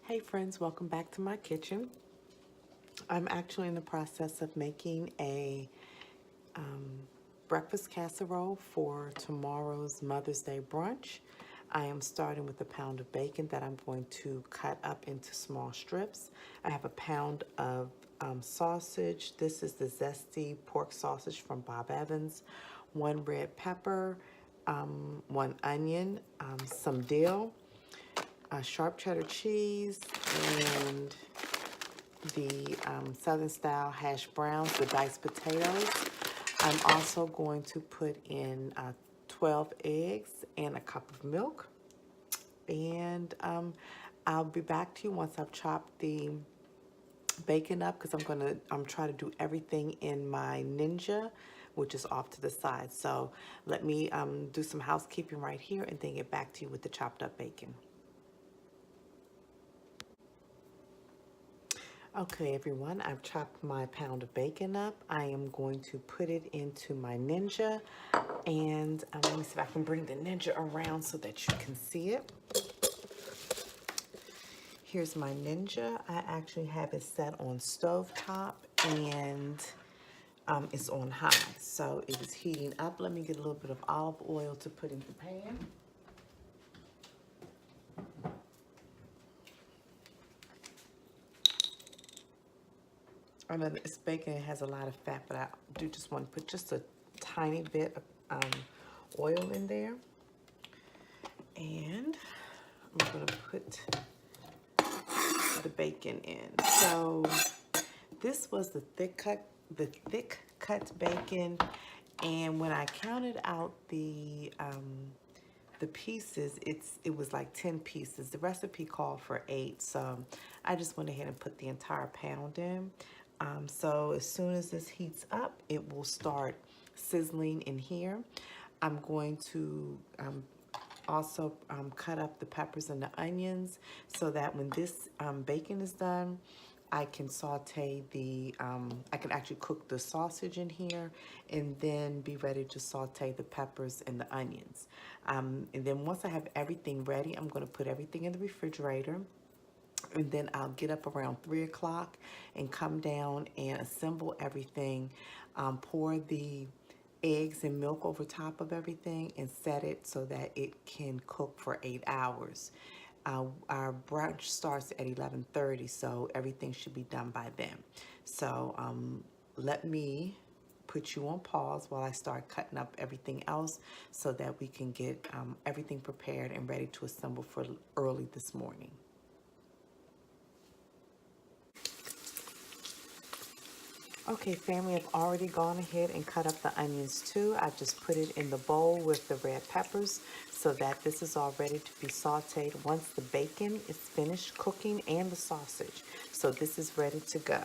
Hey friends, welcome back to my kitchen. I'm actually in the process of making a breakfast casserole for tomorrow's Mother's Day brunch. I am starting with a pound of bacon that I'm going to cut up into small strips. I have a pound of sausage. This is the zesty pork sausage from Bob Evans. One red pepper, one onion, some dill, sharp cheddar cheese, and the Southern style hash browns, the diced potatoes. I'm also going to put in 12 eggs and a cup of milk. And I'll be back to you once I've chopped the bacon up because I'm trying to do everything in my Ninja, which is off to the side. So let me do some housekeeping right here and then get back to you with the chopped up bacon. Okay, everyone, I've chopped my pound of bacon up. I am going to put it into my Ninja, and let me see if I can bring the Ninja around so that you can see it. Here's my Ninja. I actually have it set on stovetop, and it's on high, so it is heating up. Let me get a little bit of olive oil to put in the pan. I know this bacon has a lot of fat, but I do just want to put just a tiny bit of oil in there. And I'm going to put the bacon in. So this was the thick cut bacon, and when I counted out the pieces, it was like 10 pieces. The recipe called for 8, so I just went ahead and put the entire pound in. So as soon as this heats up, it will start sizzling in here. I'm going to also cut up the peppers and the onions so that when this bacon is done, I can saute I can actually cook the sausage in here and then be ready to saute the peppers and the onions. And then once I have everything ready, I'm going to put everything in the refrigerator. And then I'll get up around 3 o'clock and come down and assemble everything, pour the eggs and milk over top of everything and set it so that it can cook for 8 hours. Our brunch starts at 11:30, so everything should be done by then. So let me put you on pause while I start cutting up everything else so that we can get everything prepared and ready to assemble for early this morning. Okay, family, I've already gone ahead and cut up the onions too. I just put it in the bowl with the red peppers so that this is all ready to be sauteed once the bacon is finished cooking and the sausage. So this is ready to go.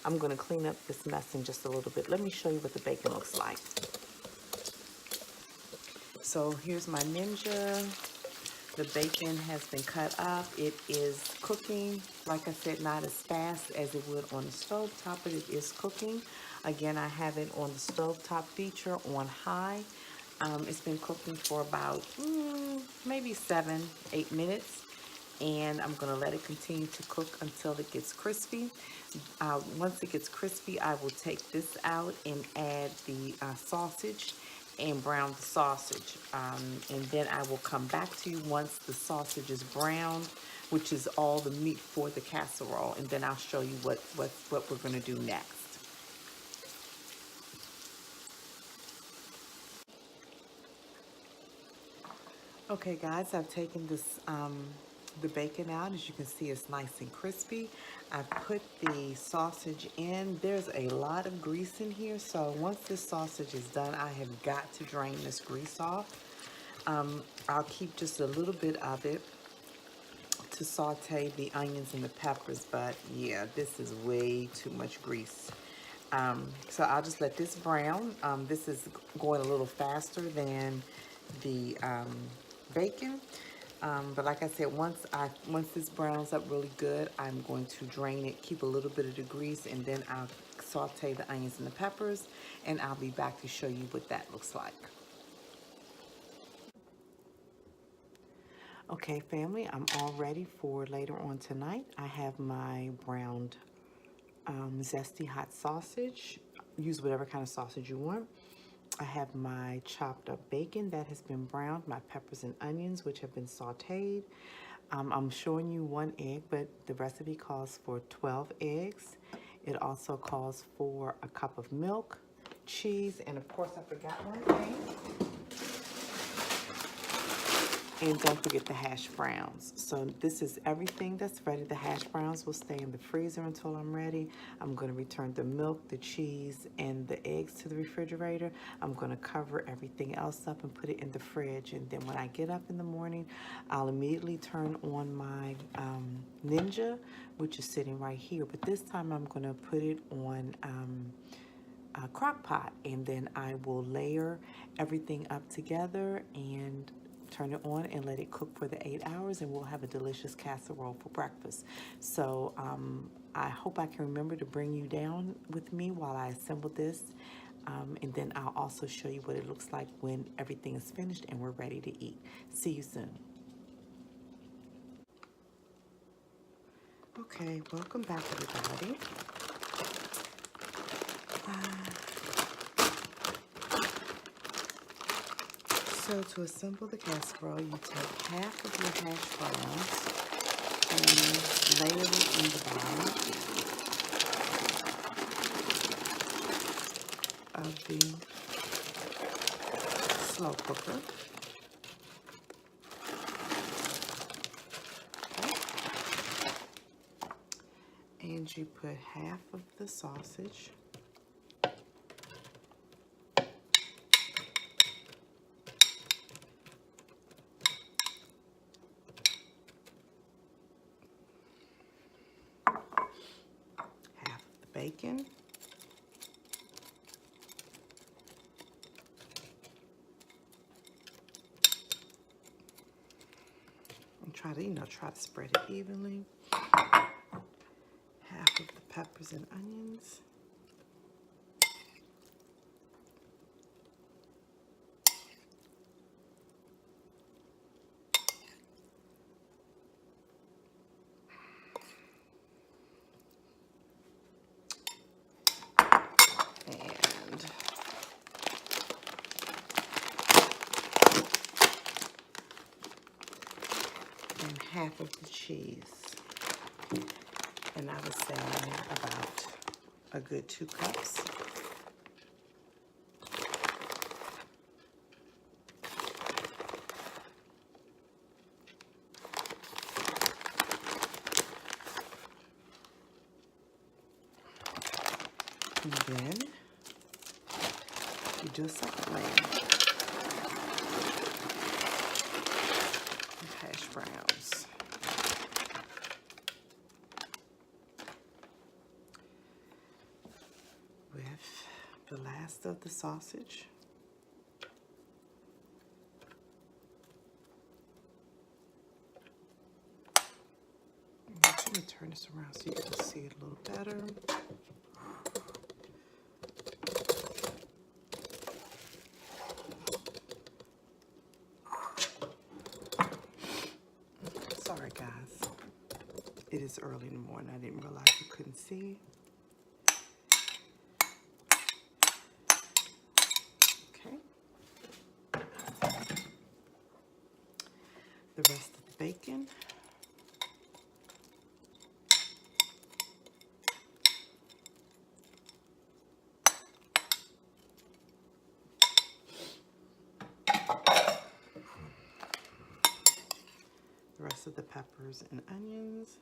I'm going to clean up this mess in just a little bit. Let me show you what the bacon looks like. So here's my Ninja. The bacon has been cut up. It is cooking, like I said, not as fast as it would on the stove top, but it is cooking. Again, I have it on the stovetop feature on high. It's been cooking for about maybe 7-8 minutes. And I'm going to let it continue to cook until it gets crispy. Once it gets crispy, I will take this out and add the sausage and brown the sausage. And then I will come back to you once the sausage is browned, which is all the meat for the casserole. And then I'll show you what we're going to do next. Okay, guys, I've taken this the bacon out. As you can see, it's nice and crispy. I put the sausage in. There's a lot of grease in here, so once this sausage is done, I have got to drain this grease off. I'll keep just a little bit of it to saute the onions and the peppers, but yeah, this is way too much grease. So I'll just let this brown. This is going a little faster than the bacon. But like I said, once this browns up really good, I'm going to drain it, keep a little bit of the grease, and then I'll saute the onions and the peppers, and I'll be back to show you what that looks like. Okay, family, I'm all ready for later on tonight. I have my browned zesty hot sausage. Use whatever kind of sausage you want. I have my chopped up bacon that has been browned, my peppers and onions, which have been sauteed. I'm showing you 1 egg, but the recipe calls for 12 eggs. It also calls for a cup of milk, cheese, and of course I forgot one thing. And don't forget the hash browns. So this is everything that's ready. The hash browns will stay in the freezer until I'm ready. I'm going to return the milk, the cheese, and the eggs to the refrigerator. I'm going to cover everything else up and put it in the fridge. And then when I get up in the morning, I'll immediately turn on my Ninja, which is sitting right here. But this time I'm going to put it on a crock pot, and then I will layer everything up together and turn it on and let it cook for the 8 hours, and we'll have a delicious casserole for breakfast. So I hope I can remember to bring you down with me while I assemble this, and then I'll also show you what it looks like when everything is finished and we're ready to eat. See you soon. Okay, welcome back everybody. So to assemble the casserole, you take half of your hash browns and layer it in the bottom of the slow cooker. Okay. And you put half of the sausage . Half of the bacon . And try to spread it evenly. Half of the peppers and onions . And half of the cheese. And I was saying about a good 2 cups. And then you do a second layer of hash browns. With the last of the sausage. Let me turn this around so you can see it a little better. Sorry guys, it is early in the morning. I didn't realize you couldn't see. Okay. The rest of the bacon. The rest of the peppers and onions.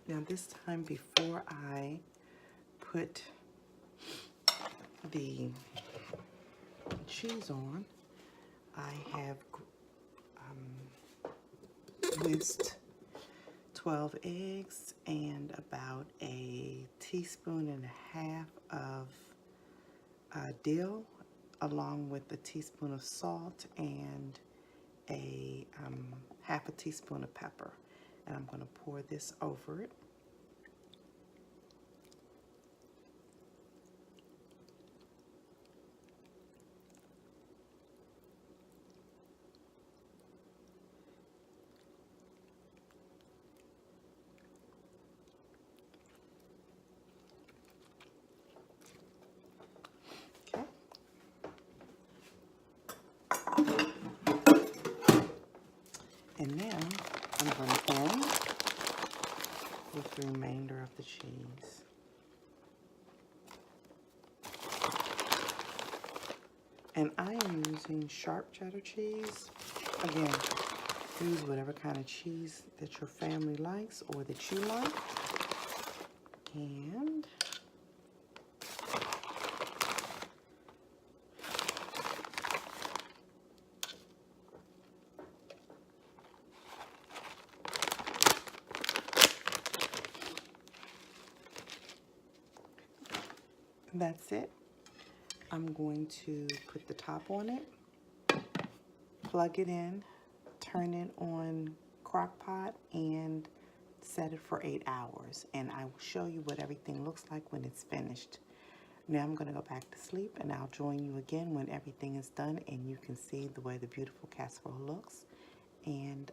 Now this time, before I put the cheese on, I have whisked 12 eggs and about a teaspoon and a half of dill, along with a teaspoon of salt and a half a teaspoon of pepper. And I'm going to pour this over it. And now I'm going to end with the remainder of the cheese. And I am using sharp cheddar cheese. Again, use whatever kind of cheese that your family likes or that you like. And that's it. I'm going to put the top on it, plug it in, turn it on crock pot, and set it for 8 hours. And I will show you what everything looks like when it's finished. Now I'm going to go back to sleep, and I'll join you again when everything is done and you can see the way the beautiful casserole looks. And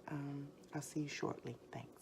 I'll see you shortly. Thanks.